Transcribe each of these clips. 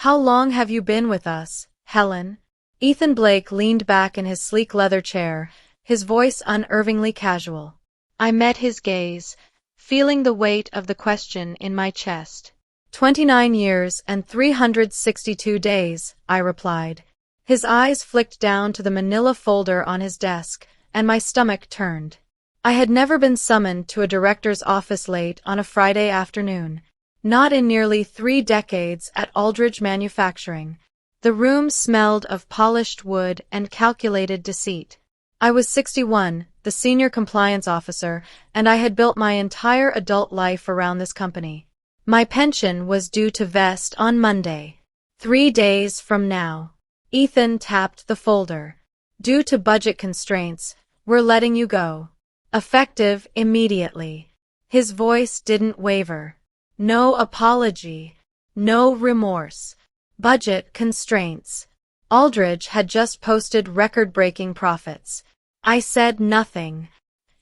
How long have you been with us, Helen? Ethan Blake leaned back in his sleek leather chair, his voice unervingly casual. I met his gaze, feeling the weight of the question in my chest. 29 years and 362 days, I replied. His eyes flicked down to the manila folder on his desk, and my stomach turned. I had never been summoned to a director's office late on a Friday afternoon. Not in nearly 3 decades at Aldridge Manufacturing. The room smelled of polished wood and calculated deceit. I was 61, the senior compliance officer, and I had built my entire adult life around this company. My pension was due to vest on Monday. 3 days from now. Ethan tapped the folder. Due to budget constraints, we're letting you go. Effective immediately. His voice didn't waver. No apology. No remorse. Budget constraints. Aldridge had just posted record-breaking profits. I said nothing.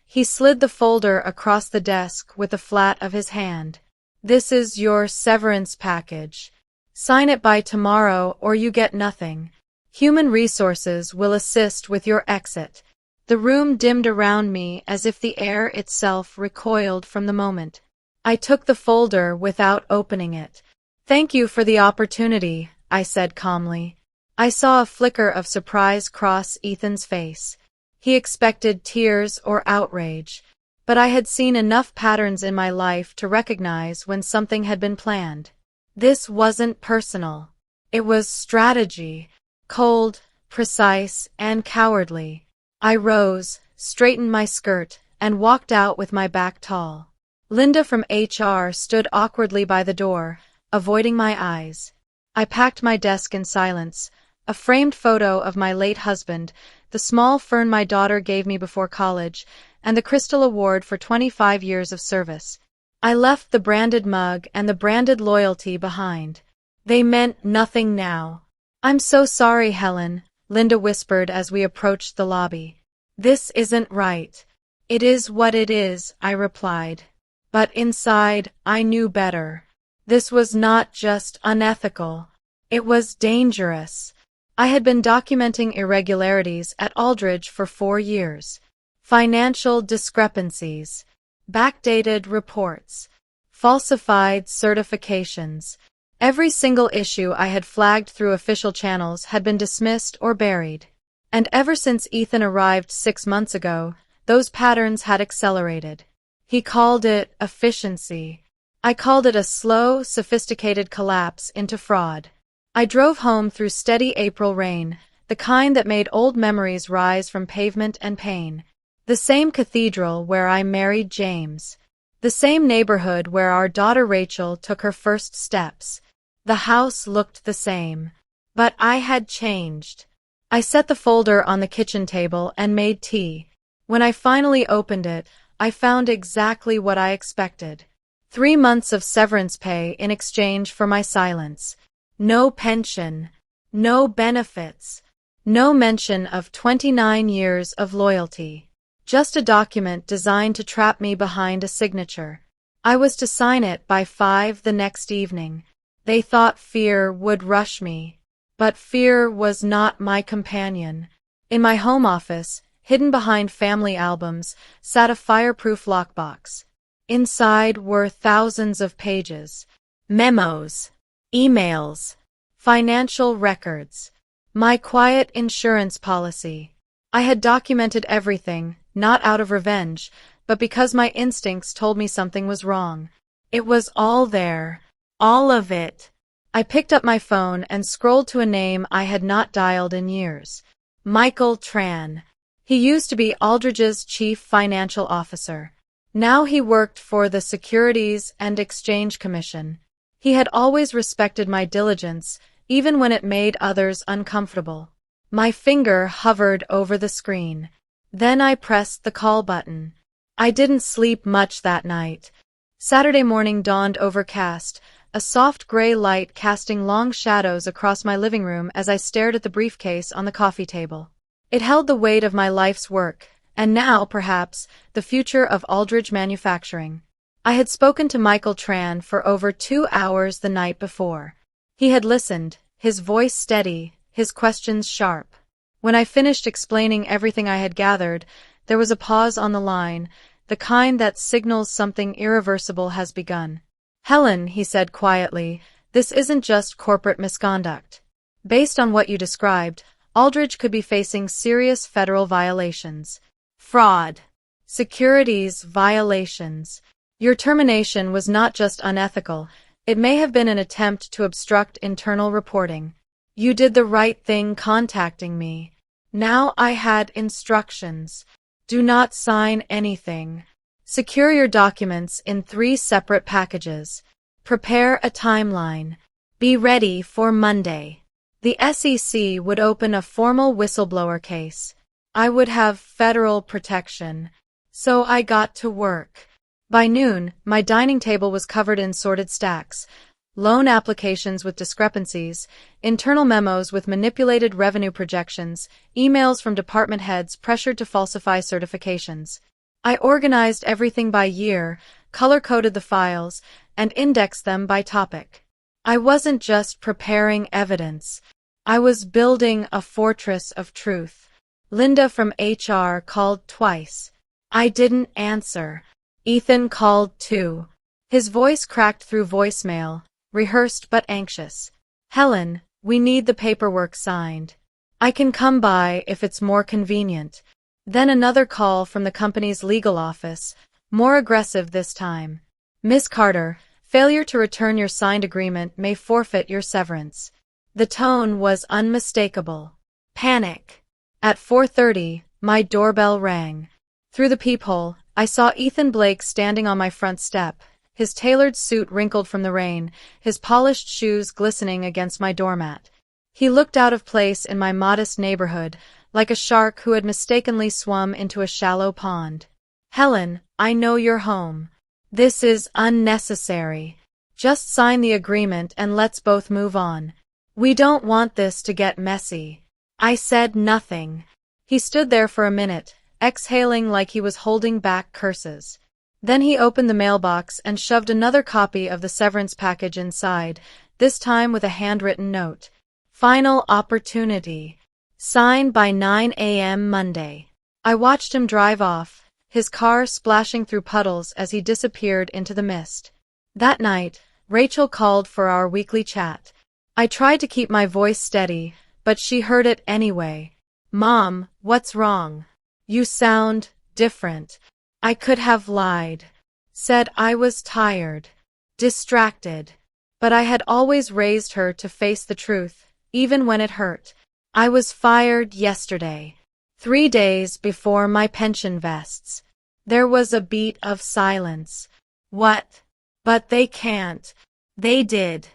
He slid the folder across the desk with the flat of his hand. This is your severance package. Sign it by tomorrow or you get nothing. Human Resources will assist with your exit. The room dimmed around me as if the air itself recoiled from the moment. I took the folder without opening it. Thank you for the opportunity, I said calmly. I saw a flicker of surprise cross Ethan's face. He expected tears or outrage, but I had seen enough patterns in my life to recognize when something had been planned. This wasn't personal. It was strategy, cold, precise, and cowardly. I rose, straightened my skirt, and walked out with my back tall. Linda from HR stood awkwardly by the door, avoiding my eyes. I packed my desk in silence, a framed photo of my late husband, the small fern my daughter gave me before college, and the Crystal Award for 25 years of service. I left the branded mug and the branded loyalty behind. They meant nothing now. I'm so sorry, Helen, Linda whispered as we approached the lobby. This isn't right. It is what it is, I replied. But inside, I knew better. This was not just unethical. It was dangerous. I had been documenting irregularities at Aldridge for 4 years. Financial discrepancies, backdated reports, falsified certifications. Every single issue I had flagged through official channels had been dismissed or buried. And ever since Ethan arrived 6 months ago, those patterns had accelerated. He called it efficiency. I called it a slow, sophisticated collapse into fraud. I drove home through steady April rain, the kind that made old memories rise from pavement and pain. The same cathedral where I married James. The same neighborhood where our daughter Rachel took her first steps. The house looked the same. But I had changed. I set the folder on the kitchen table and made tea. When I finally opened it, I found exactly what I expected. 3 months of severance pay in exchange for my silence. No pension. No benefits. No mention of 29 years of loyalty. Just a document designed to trap me behind a signature. I was to sign it by 5 the next evening. They thought fear would rush me. But fear was not my companion. In my home office, hidden behind family albums, sat a fireproof lockbox. Inside were thousands of pages. Memos. Emails. Financial records. My quiet insurance policy. I had documented everything, not out of revenge, but because my instincts told me something was wrong. It was all there. All of it. I picked up my phone and scrolled to a name I had not dialed in years. Michael Tran. He used to be Aldridge's chief financial officer. Now he worked for the Securities and Exchange Commission. He had always respected my diligence, even when it made others uncomfortable. My finger hovered over the screen. Then I pressed the call button. I didn't sleep much that night. Saturday morning dawned overcast, a soft gray light casting long shadows across my living room as I stared at the briefcase on the coffee table. It held the weight of my life's work, and now, perhaps, the future of Aldridge Manufacturing. I had spoken to Michael Tran for over 2 hours the night before. He had listened, his voice steady, his questions sharp. When I finished explaining everything I had gathered, there was a pause on the line, the kind that signals something irreversible has begun. Helen, he said quietly, this isn't just corporate misconduct. Based on what you described, Aldridge could be facing serious federal violations. Fraud. Securities violations. Your termination was not just unethical, it may have been an attempt to obstruct internal reporting. You did the right thing contacting me. Now I had instructions. Do not sign anything. Secure your documents in 3 separate packages. Prepare a timeline. Be ready for Monday. The SEC would open a formal whistleblower case. I would have federal protection. So I got to work. By noon, my dining table was covered in sorted stacks. Loan applications with discrepancies, internal memos with manipulated revenue projections, emails from department heads pressured to falsify certifications. I organized everything by year, color-coded the files, and indexed them by topic. I wasn't just preparing evidence. I was building a fortress of truth. Linda from HR called twice. I didn't answer. Ethan called too. His voice cracked through voicemail, rehearsed but anxious. Helen, we need the paperwork signed. I can come by if it's more convenient. Then another call from the company's legal office, more aggressive this time. Miss Carter, failure to return your signed agreement may forfeit your severance. The tone was unmistakable. Panic. At 4:30, my doorbell rang. Through the peephole, I saw Ethan Blake standing on my front step, his tailored suit wrinkled from the rain, his polished shoes glistening against my doormat. He looked out of place in my modest neighborhood, like a shark who had mistakenly swum into a shallow pond. Helen, I know you're home. This is unnecessary. Just sign the agreement and let's both move on. We don't want this to get messy. I said nothing. He stood there for a minute, exhaling like he was holding back curses. Then he opened the mailbox and shoved another copy of the severance package inside, this time with a handwritten note. Final opportunity. Sign by 9 a.m. Monday. I watched him drive off, his car splashing through puddles as he disappeared into the mist. That night, Rachel called for our weekly chat. I tried to keep my voice steady, but she heard it anyway. Mom, what's wrong? You sound different. I could have lied. Said I was tired. Distracted. But I had always raised her to face the truth, even when it hurt. I was fired yesterday. 3 days before my pension vests. There was a beat of silence. What? But they can't. They did.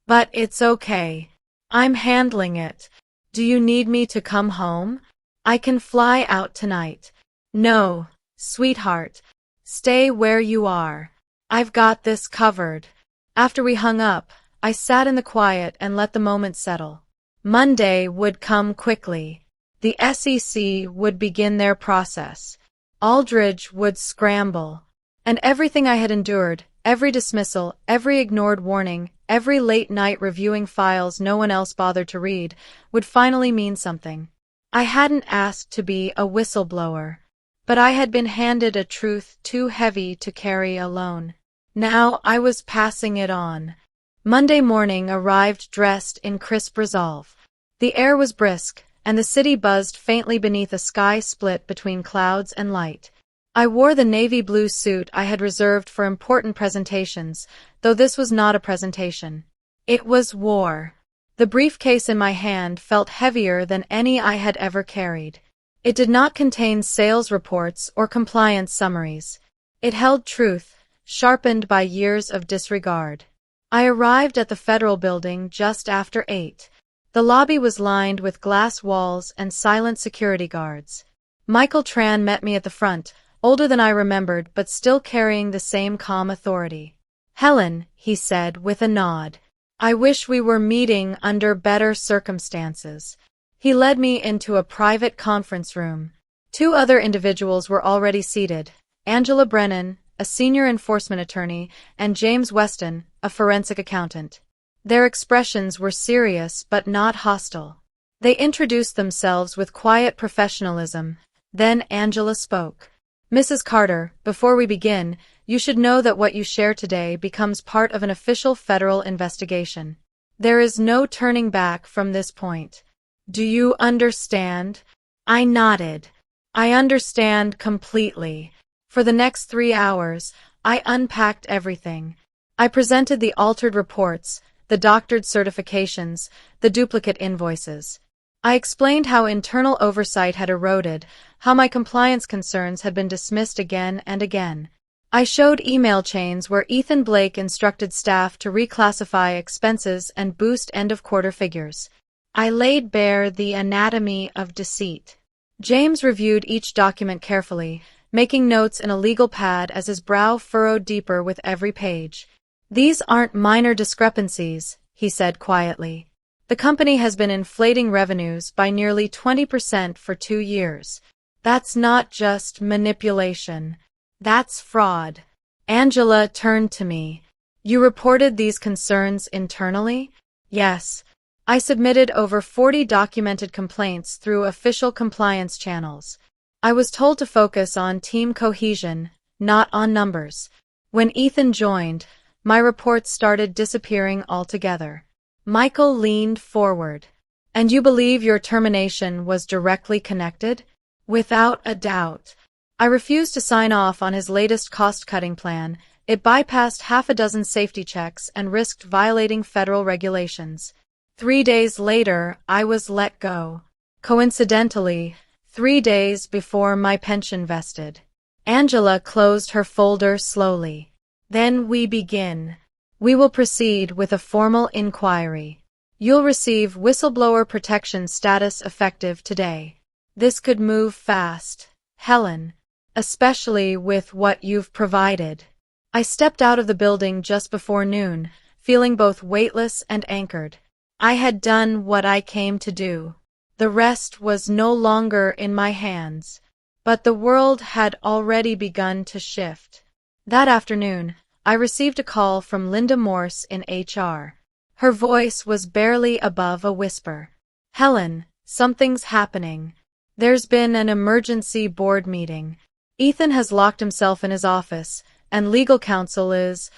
But it's okay. I'm handling it. Do you need me to come home? I can fly out tonight. No, sweetheart. Stay where you are. I've got this covered. After we hung up, I sat in the quiet and let the moment settle. Monday would come quickly. The SEC would begin their process. Aldridge would scramble. And everything I had endured, every dismissal, every ignored warning, every late night reviewing files no one else bothered to read, would finally mean something. I hadn't asked to be a whistleblower, but I had been handed a truth too heavy to carry alone. Now I was passing it on. Monday morning arrived dressed in crisp resolve. The air was brisk, and the city buzzed faintly beneath a sky split between clouds and light. I wore the navy blue suit I had reserved for important presentations, though this was not a presentation. It was war. The briefcase in my hand felt heavier than any I had ever carried. It did not contain sales reports or compliance summaries. It held truth, sharpened by years of disregard. I arrived at the Federal Building just after 8. The lobby was lined with glass walls and silent security guards. Michael Tran met me at the front, older than I remembered but still carrying the same calm authority. Helen, he said with a nod. I wish we were meeting under better circumstances. He led me into a private conference room. 2 other individuals were already seated, Angela Brennan, a senior enforcement attorney, and James Weston, a forensic accountant. Their expressions were serious but not hostile. They introduced themselves with quiet professionalism. Then Angela spoke. Mrs. Carter, before we begin, you should know that what you share today becomes part of an official federal investigation. There is no turning back from this point. Do you understand? I nodded. I understand completely. For the next 3 hours, I unpacked everything. I presented the altered reports, the doctored certifications, the duplicate invoices. I explained how internal oversight had eroded, how my compliance concerns had been dismissed again and again. I showed email chains where Ethan Blake instructed staff to reclassify expenses and boost end-of-quarter figures. I laid bare the anatomy of deceit. James reviewed each document carefully, making notes in a legal pad as his brow furrowed deeper with every page. These aren't minor discrepancies, he said quietly. The company has been inflating revenues by nearly 20% for 2 years. That's not just manipulation. That's fraud. Angela turned to me. You reported these concerns internally? Yes. I submitted over 40 documented complaints through official compliance channels. I was told to focus on team cohesion, not on numbers. When Ethan joined, my reports started disappearing altogether. Michael leaned forward. And you believe your termination was directly connected? Without a doubt. I refused to sign off on his latest cost-cutting plan. It bypassed half a dozen safety checks and risked violating federal regulations. 3 days later, I was let go. Coincidentally, 3 days before my pension vested. Angela closed her folder slowly. Then we begin. We will proceed with a formal inquiry. You'll receive whistleblower protection status effective today. This could move fast, Helen, especially with what you've provided. I stepped out of the building just before noon, feeling both weightless and anchored. I had done what I came to do. The rest was no longer in my hands. But the world had already begun to shift. That afternoon, I received a call from Linda Morse in HR. Her voice was barely above a whisper. Helen, something's happening. There's been an emergency board meeting. Ethan has locked himself in his office, and legal counsel is,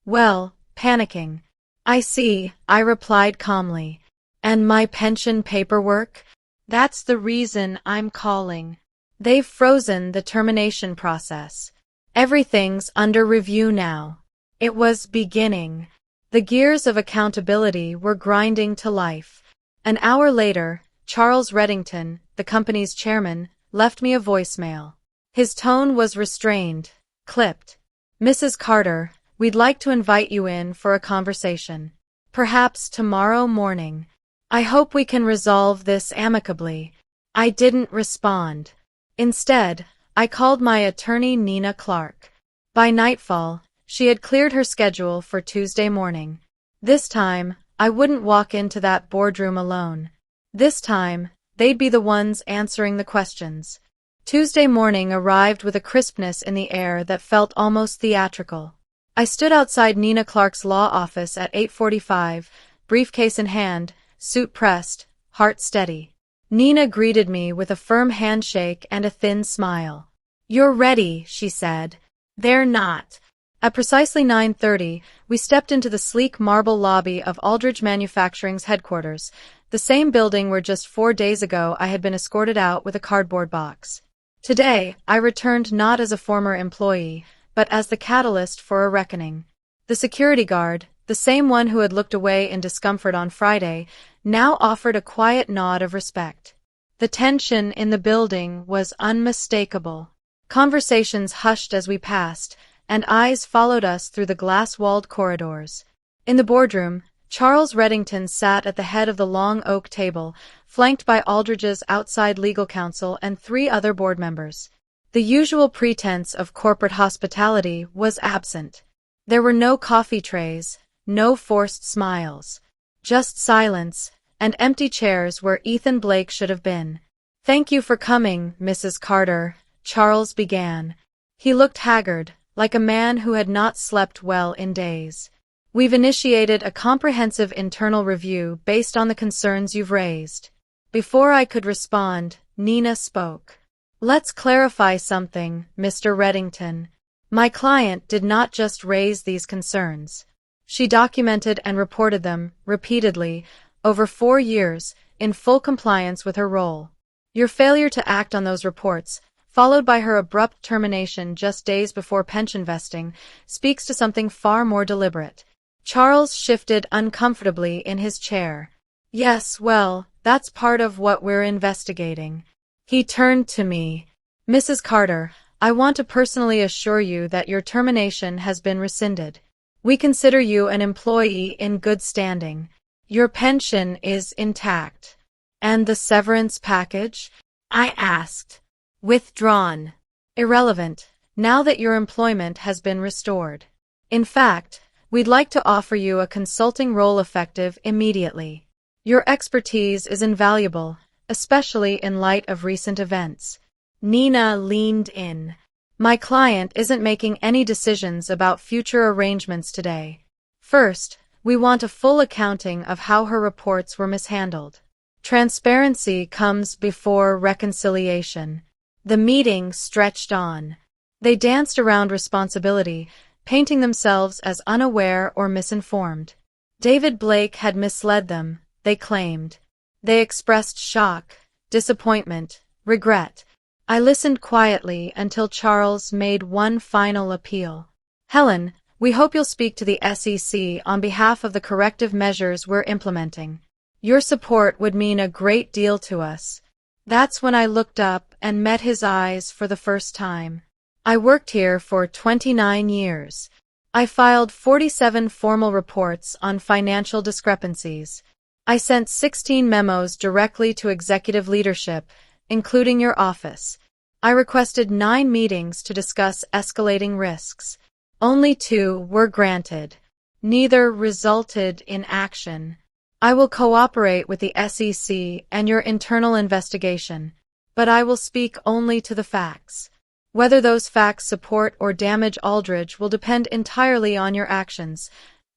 well, panicking. I see, I replied calmly. And my pension paperwork? That's the reason I'm calling. They've frozen the termination process. Everything's under review now. It was beginning. The gears of accountability were grinding to life. An hour later, Charles Reddington, the company's chairman, left me a voicemail. His tone was restrained, clipped. Mrs. Carter, we'd like to invite you in for a conversation. Perhaps tomorrow morning. I hope we can resolve this amicably. I didn't respond. Instead, I called my attorney Nina Clark. By nightfall, she had cleared her schedule for Tuesday morning. This time, I wouldn't walk into that boardroom alone. This time, they'd be the ones answering the questions. Tuesday morning arrived with a crispness in the air that felt almost theatrical. I stood outside Nina Clark's law office at 8:45, briefcase in hand, suit pressed, heart steady. Nina greeted me with a firm handshake and a thin smile. You're ready, she said. They're not. At precisely 9:30, we stepped into the sleek marble lobby of Aldridge Manufacturing's headquarters, the same building where just 4 days ago I had been escorted out with a cardboard box. Today, I returned not as a former employee, but as the catalyst for a reckoning. The security guard, the same one who had looked away in discomfort on Friday, now offered a quiet nod of respect. The tension in the building was unmistakable. Conversations hushed as we passed, and eyes followed us through the glass-walled corridors. In the boardroom, Charles Reddington sat at the head of the long oak table, flanked by Aldridge's outside legal counsel and 3 other board members. The usual pretense of corporate hospitality was absent. There were no coffee trays, no forced smiles. Just silence, and empty chairs where Ethan Blake should have been. Thank you for coming, Mrs. Carter, Charles began. He looked haggard, like a man who had not slept well in days. We've initiated a comprehensive internal review based on the concerns you've raised. Before I could respond, Nina spoke. Let's clarify something, Mr. Reddington. My client did not just raise these concerns. She documented and reported them, repeatedly, over 4 years, in full compliance with her role. Your failure to act on those reports, followed by her abrupt termination just days before pension vesting, speaks to something far more deliberate. Charles shifted uncomfortably in his chair. Yes, well, that's part of what we're investigating. He turned to me. Mrs. Carter, I want to personally assure you that your termination has been rescinded. We consider you an employee in good standing. Your pension is intact. And the severance package? I asked. Withdrawn. Irrelevant, now that your employment has been restored. In fact, we'd like to offer you a consulting role effective immediately. Your expertise is invaluable, especially in light of recent events. Nina leaned in. My client isn't making any decisions about future arrangements today. First, we want a full accounting of how her reports were mishandled. Transparency comes before reconciliation. The meeting stretched on. They danced around responsibility, painting themselves as unaware or misinformed. David Blake had misled them, they claimed. They expressed shock, disappointment, regret. I listened quietly until Charles made one final appeal. Helen, we hope you'll speak to the SEC on behalf of the corrective measures we're implementing. Your support would mean a great deal to us. That's when I looked up and met his eyes for the first time. I worked here for 29 years. I filed 47 formal reports on financial discrepancies. I sent 16 memos directly to executive leadership, including your office. I requested 9 meetings to discuss escalating risks. Only 2 were granted. Neither resulted in action. I will cooperate with the SEC and your internal investigation, but I will speak only to the facts. Whether those facts support or damage Aldridge will depend entirely on your actions,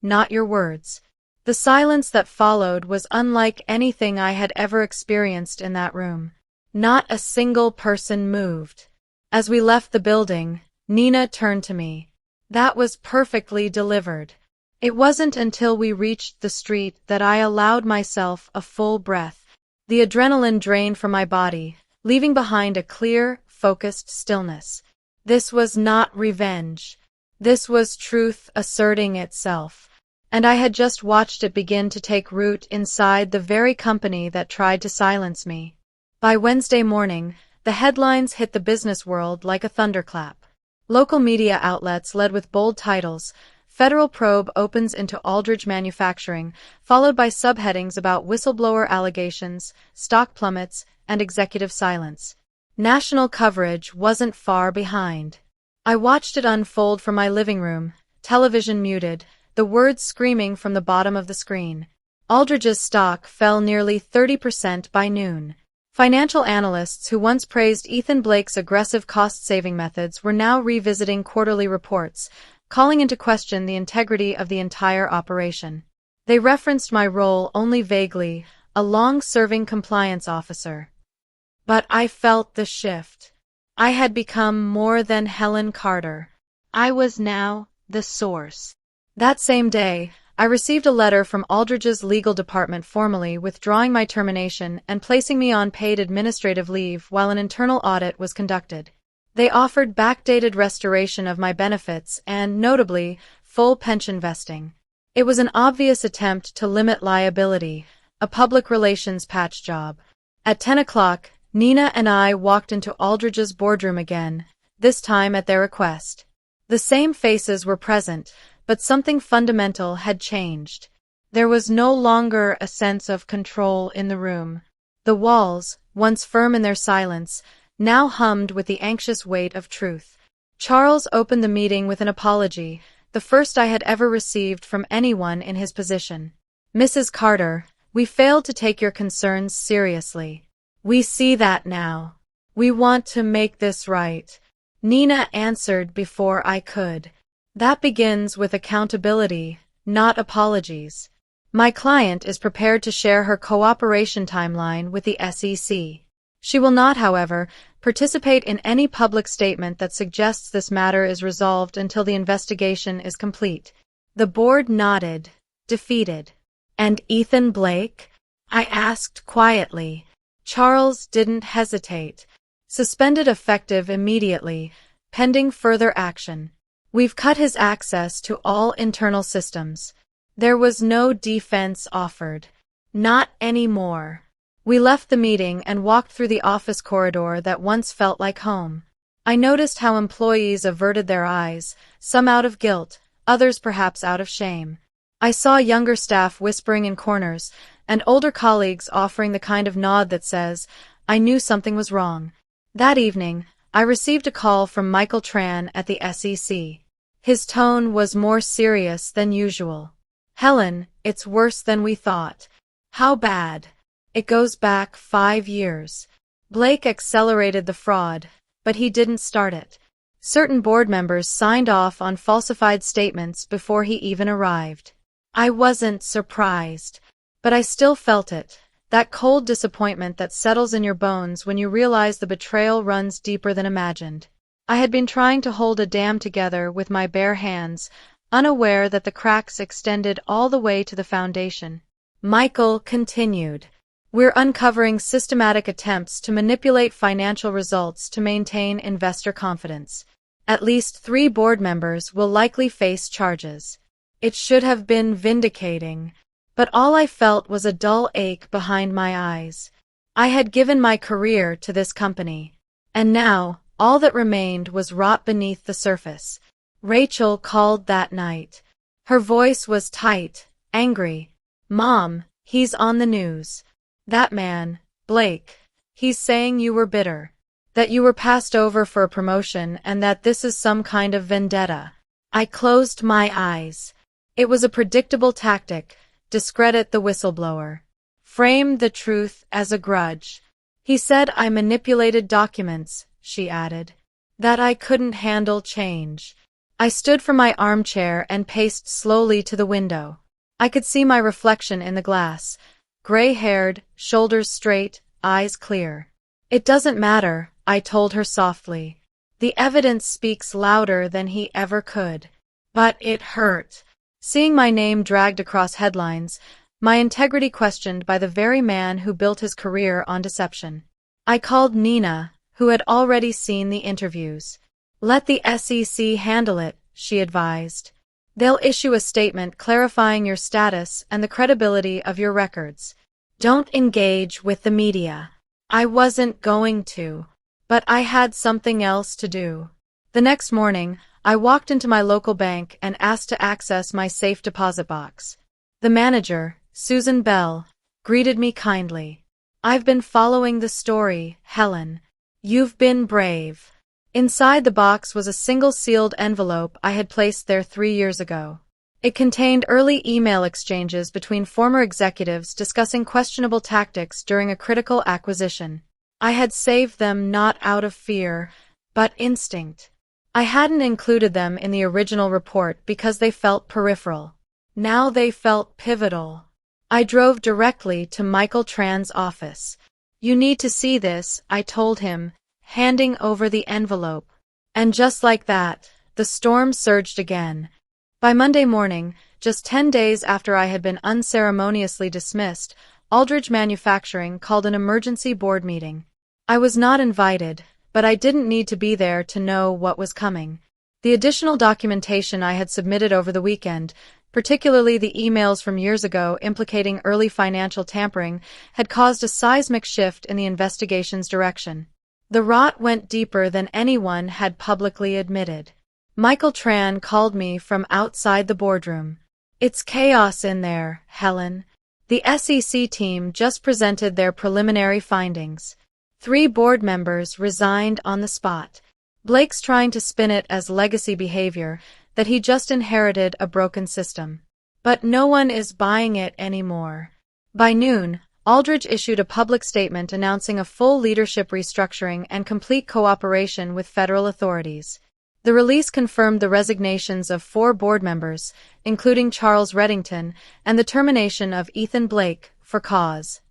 not your words. The silence that followed was unlike anything I had ever experienced in that room. Not a single person moved. As we left the building, Nina turned to me. That was perfectly delivered. It wasn't until we reached the street that I allowed myself a full breath. The adrenaline drained from my body, leaving behind a clear, focused stillness. This was not revenge. This was truth asserting itself. And I had just watched it begin to take root inside the very company that tried to silence me. By Wednesday morning, the headlines hit the business world like a thunderclap. Local media outlets led with bold titles: Federal Probe Opens into Aldridge Manufacturing, followed by subheadings about whistleblower allegations, stock plummets, and executive silence. National coverage wasn't far behind. I watched it unfold from my living room, television muted, the words screaming from the bottom of the screen. Aldridge's stock fell nearly 30% by noon. Financial analysts who once praised Ethan Blake's aggressive cost-saving methods were now revisiting quarterly reports, calling into question the integrity of the entire operation. They referenced my role only vaguely, a long-serving compliance officer. But I felt the shift. I had become more than Helen Carter. I was now the source. That same day, I received a letter from Aldridge's legal department formally withdrawing my termination and placing me on paid administrative leave while an internal audit was conducted. They offered backdated restoration of my benefits and, notably, full pension vesting. It was an obvious attempt to limit liability, a public relations patch job. At 10 o'clock, Nina and I walked into Aldridge's boardroom again, this time at their request. The same faces were present, but something fundamental had changed. There was no longer a sense of control in the room. The walls, once firm in their silence, now hummed with the anxious weight of truth. Charles opened the meeting with an apology, the first I had ever received from anyone in his position. Mrs. Carter, we failed to take your concerns seriously. We see that now. We want to make this right. Nina answered before I could. That begins with accountability, not apologies. My client is prepared to share her cooperation timeline with the SEC. She will not, however, participate in any public statement that suggests this matter is resolved until the investigation is complete. The board nodded, defeated. And Ethan Blake? I asked quietly. Charles didn't hesitate. Suspended effective immediately, pending further action. We've cut his access to all internal systems. There was no defense offered. Not anymore. We left the meeting and walked through the office corridor that once felt like home. I noticed how employees averted their eyes, some out of guilt, others perhaps out of shame. I saw younger staff whispering in corners, and older colleagues offering the kind of nod that says, I knew something was wrong. That evening, I received a call from Michael Tran at the SEC. His tone was more serious than usual. Helen, it's worse than we thought. How bad? It goes back 5 years. Blake accelerated the fraud, but he didn't start it. Certain board members signed off on falsified statements before he even arrived. I wasn't surprised, but I still felt it, that cold disappointment that settles in your bones when you realize the betrayal runs deeper than imagined. I had been trying to hold a dam together with my bare hands, unaware that the cracks extended all the way to the foundation. Michael continued. We're uncovering systematic attempts to manipulate financial results to maintain investor confidence. At least 3 board members will likely face charges. It should have been vindicating, but all I felt was a dull ache behind my eyes. I had given my career to this company, and now all that remained was rot beneath the surface. Rachel called that night. Her voice was tight, angry. Mom, he's on the news. That man, Blake, he's saying you were bitter, that you were passed over for a promotion and that this is some kind of vendetta. I closed my eyes. It was a predictable tactic, discredit the whistleblower. Frame the truth as a grudge. He said I manipulated documents, she added. That I couldn't handle change. I stood from my armchair and paced slowly to the window. I could see my reflection in the glass. Gray-haired, shoulders straight, eyes clear. It doesn't matter, I told her softly. The evidence speaks louder than he ever could. But it hurt. Seeing my name dragged across headlines, my integrity questioned by the very man who built his career on deception. I called Nina, who had already seen the interviews. Let the SEC handle it, she advised. They'll issue a statement clarifying your status and the credibility of your records. Don't engage with the media. I wasn't going to, but I had something else to do. The next morning, I walked into my local bank and asked to access my safe deposit box. The manager, Susan Bell, greeted me kindly. I've been following the story, Helen. You've been brave. Inside the box was a single sealed envelope I had placed there 3 years ago. It contained early email exchanges between former executives discussing questionable tactics during a critical acquisition. I had saved them not out of fear, but instinct. I hadn't included them in the original report because they felt peripheral. Now they felt pivotal. I drove directly to Michael Tran's office. You need to see this, I told him, handing over the envelope. And just like that, the storm surged again. By Monday morning, just 10 days after I had been unceremoniously dismissed, Aldridge Manufacturing called an emergency board meeting. I was not invited, but I didn't need to be there to know what was coming. The additional documentation I had submitted over the weekend, particularly the emails from years ago implicating early financial tampering, had caused a seismic shift in the investigation's direction. The rot went deeper than anyone had publicly admitted. Michael Tran called me from outside the boardroom. It's chaos in there, Helen. The SEC team just presented their preliminary findings. 3 board members resigned on the spot. Blake's trying to spin it as legacy behavior, that he just inherited a broken system. But no one is buying it anymore. By noon, Aldridge issued a public statement announcing a full leadership restructuring and complete cooperation with federal authorities. The release confirmed the resignations of 4 board members, including Charles Reddington, and the termination of Ethan Blake, for cause.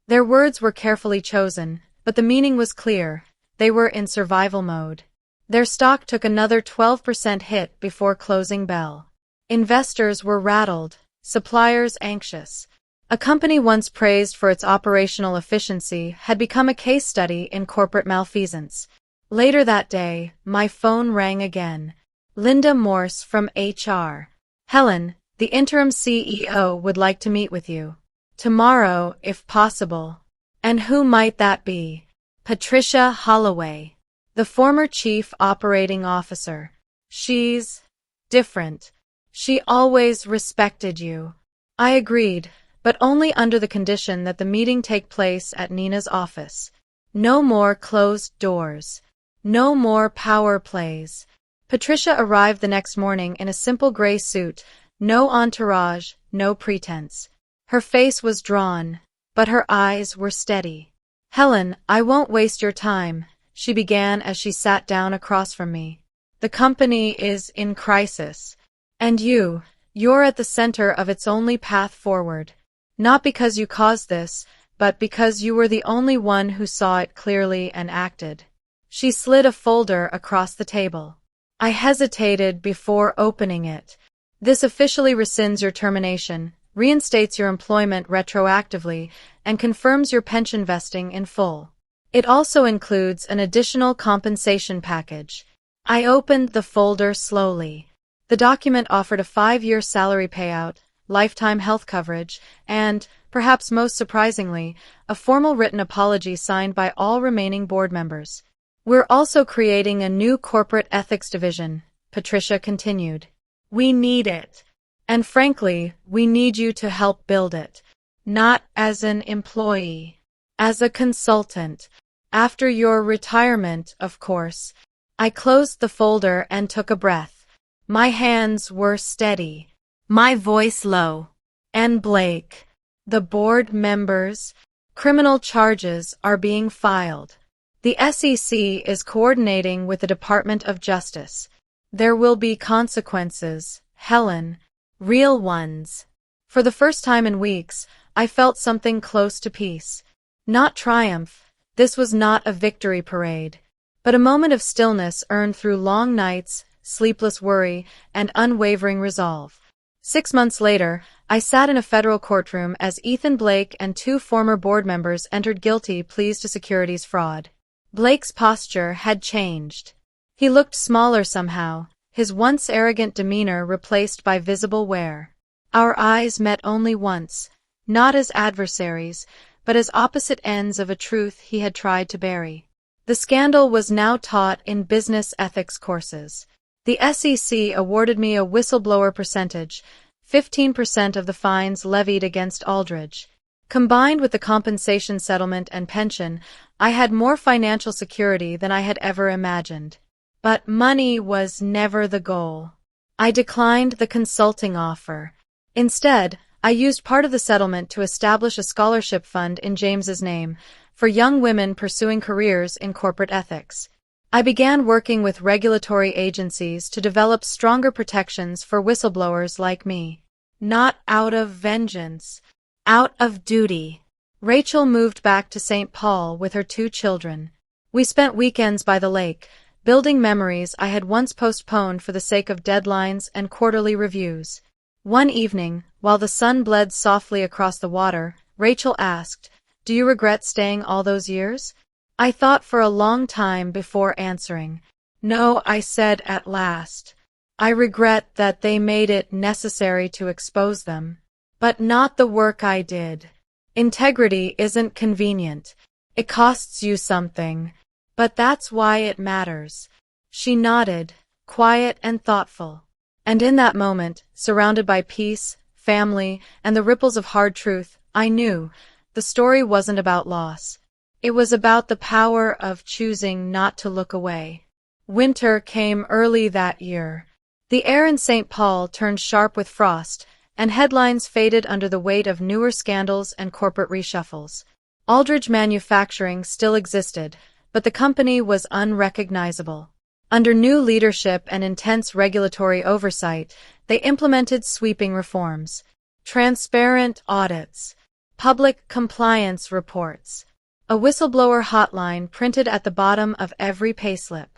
Their words were carefully chosen, but the meaning was clear. They were in survival mode. Their stock took another 12% hit before closing bell. Investors were rattled, suppliers anxious. A company once praised for its operational efficiency had become a case study in corporate malfeasance. Later that day, my phone rang again. Linda Morse from HR. Helen, the interim CEO would like to meet with you. Tomorrow, if possible. And who might that be? Patricia Holloway, the former chief operating officer. She's different. She always respected you. I agreed, but only under the condition that the meeting take place at Nina's office. No more closed doors. No more power plays. Patricia arrived the next morning in a simple gray suit, no entourage, no pretense. Her face was drawn, but her eyes were steady. Helen, I won't waste your time, she began as she sat down across from me. The company is in crisis. And you're at the center of its only path forward. Not because you caused this, but because you were the only one who saw it clearly and acted. She slid a folder across the table. I hesitated before opening it. This officially rescinds your termination, reinstates your employment retroactively, and confirms your pension vesting in full. It also includes an additional compensation package. I opened the folder slowly. The document offered a 5-year salary payout, lifetime health coverage, and, perhaps most surprisingly, a formal written apology signed by all remaining board members. We're also creating a new corporate ethics division, Patricia continued. We need it. And frankly, we need you to help build it. Not as an employee. As a consultant. After your retirement, of course. I closed the folder and took a breath. My hands were steady. My voice low. And Blake. The board members. Criminal charges are being filed. The SEC is coordinating with the Department of Justice. There will be consequences, Helen. Real ones. For the first time in weeks, I felt something close to peace. Not triumph. This was not a victory parade. But a moment of stillness earned through long nights, sleepless worry, and unwavering resolve. 6 months later, I sat in a federal courtroom as Ethan Blake and 2 former board members entered guilty pleas to securities fraud. Blake's posture had changed. He looked smaller somehow, his once arrogant demeanor replaced by visible wear. Our eyes met only once, not as adversaries, but as opposite ends of a truth he had tried to bury. The scandal was now taught in business ethics courses. The SEC awarded me a whistleblower percentage, 15% of the fines levied against Aldridge. Combined with the compensation settlement and pension, I had more financial security than I had ever imagined. But money was never the goal. I declined the consulting offer. Instead, I used part of the settlement to establish a scholarship fund in James's name for young women pursuing careers in corporate ethics. I began working with regulatory agencies to develop stronger protections for whistleblowers like me. Not out of vengeance. Out of duty. Rachel moved back to St. Paul with her 2 children. We spent weekends by the lake, building memories I had once postponed for the sake of deadlines and quarterly reviews. One evening, while the sun bled softly across the water, Rachel asked, "Do you regret staying all those years?" I thought for a long time before answering. "No," I said at last. "I regret that they made it necessary to expose them. But not the work I did. Integrity isn't convenient. It costs you something. But that's why it matters." She nodded, quiet and thoughtful. And in that moment, surrounded by peace, family, and the ripples of hard truth, I knew the story wasn't about loss. It was about the power of choosing not to look away. Winter came early that year. The air in St. Paul turned sharp with frost, and headlines faded under the weight of newer scandals and corporate reshuffles. Aldridge Manufacturing still existed, but the company was unrecognizable. Under new leadership and intense regulatory oversight, they implemented sweeping reforms. Transparent audits, public compliance reports, a whistleblower hotline printed at the bottom of every payslip.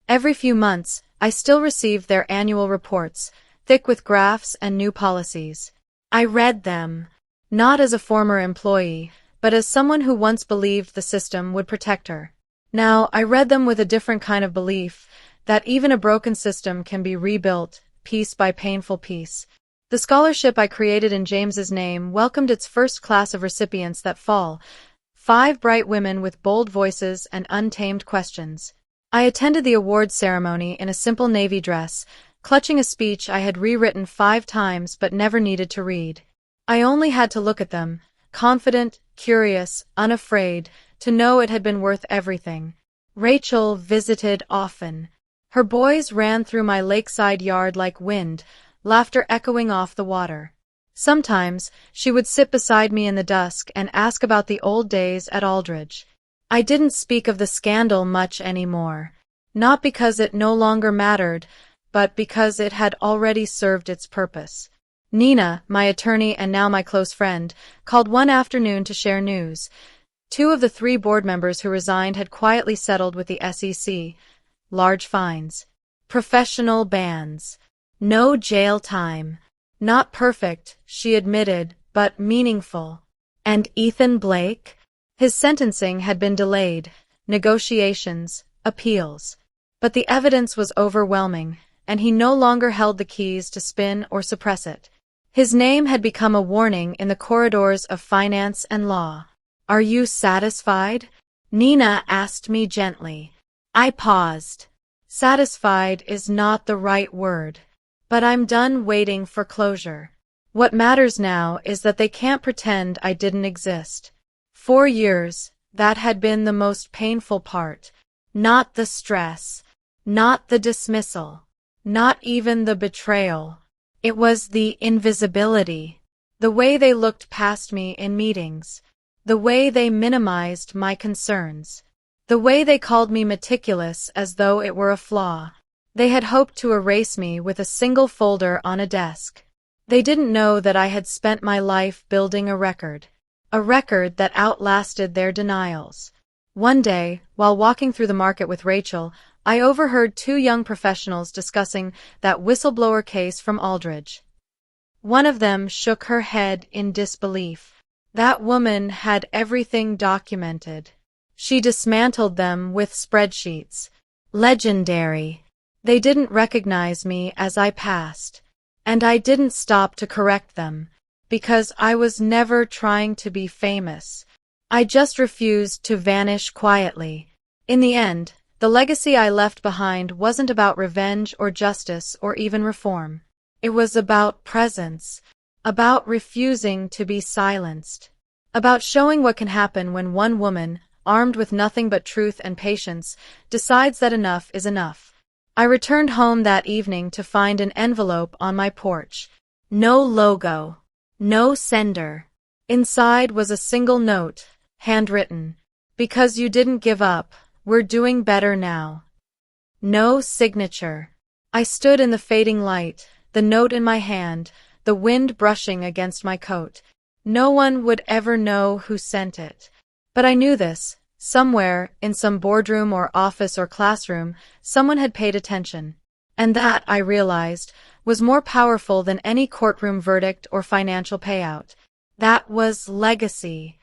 Every few months, I still received their annual reports, thick with graphs and new policies. I read them, not as a former employee, but as someone who once believed the system would protect her. Now, I read them with a different kind of belief, that even a broken system can be rebuilt, piece by painful piece. The scholarship I created in James's name welcomed its first class of recipients that fall, 5 bright women with bold voices and untamed questions. I attended the awards ceremony in a simple navy dress, clutching a speech I had rewritten 5 times but never needed to read. I only had to look at them, confident, curious, unafraid, to know it had been worth everything. Rachel visited often. Her boys ran through my lakeside yard like wind, laughter echoing off the water. Sometimes, she would sit beside me in the dusk and ask about the old days at Aldridge. I didn't speak of the scandal much anymore, not because it no longer mattered, but because it had already served its purpose. Nina, my attorney and now my close friend, called one afternoon to share news. 2 of the 3 board members who resigned had quietly settled with the SEC. Large fines. Professional bans. No jail time. Not perfect, she admitted, but meaningful. And Ethan Blake? His sentencing had been delayed. Negotiations. Appeals. But the evidence was overwhelming, and he no longer held the keys to spin or suppress it. His name had become a warning in the corridors of finance and law. Are you satisfied? Nina asked me gently. I paused. Satisfied is not the right word. But I'm done waiting for closure. What matters now is that they can't pretend I didn't exist. 4 years, that had been the most painful part. Not the stress. Not the dismissal. Not even the betrayal. It was the invisibility. The way they looked past me in meetings. The way they minimized my concerns. The way they called me meticulous as though it were a flaw. They had hoped to erase me with a single folder on a desk. They didn't know that I had spent my life building a record that outlasted their denials. One day, while walking through the market with Rachel, I overheard 2 young professionals discussing that whistleblower case from Aldridge. One of them shook her head in disbelief. That woman had everything documented. She dismantled them with spreadsheets. Legendary. They didn't recognize me as I passed. And I didn't stop to correct them, because I was never trying to be famous. I just refused to vanish quietly. In the end, the legacy I left behind wasn't about revenge or justice or even reform. It was about presence, about refusing to be silenced, about showing what can happen when one woman, armed with nothing but truth and patience, decides that enough is enough. I returned home that evening to find an envelope on my porch. No logo. No sender. Inside was a single note, handwritten. Because you didn't give up, we're doing better now. No signature. I stood in the fading light, the note in my hand, the wind brushing against my coat. No one would ever know who sent it. But I knew this. Somewhere, in some boardroom or office or classroom, someone had paid attention. And that, I realized, was more powerful than any courtroom verdict or financial payout. That was legacy.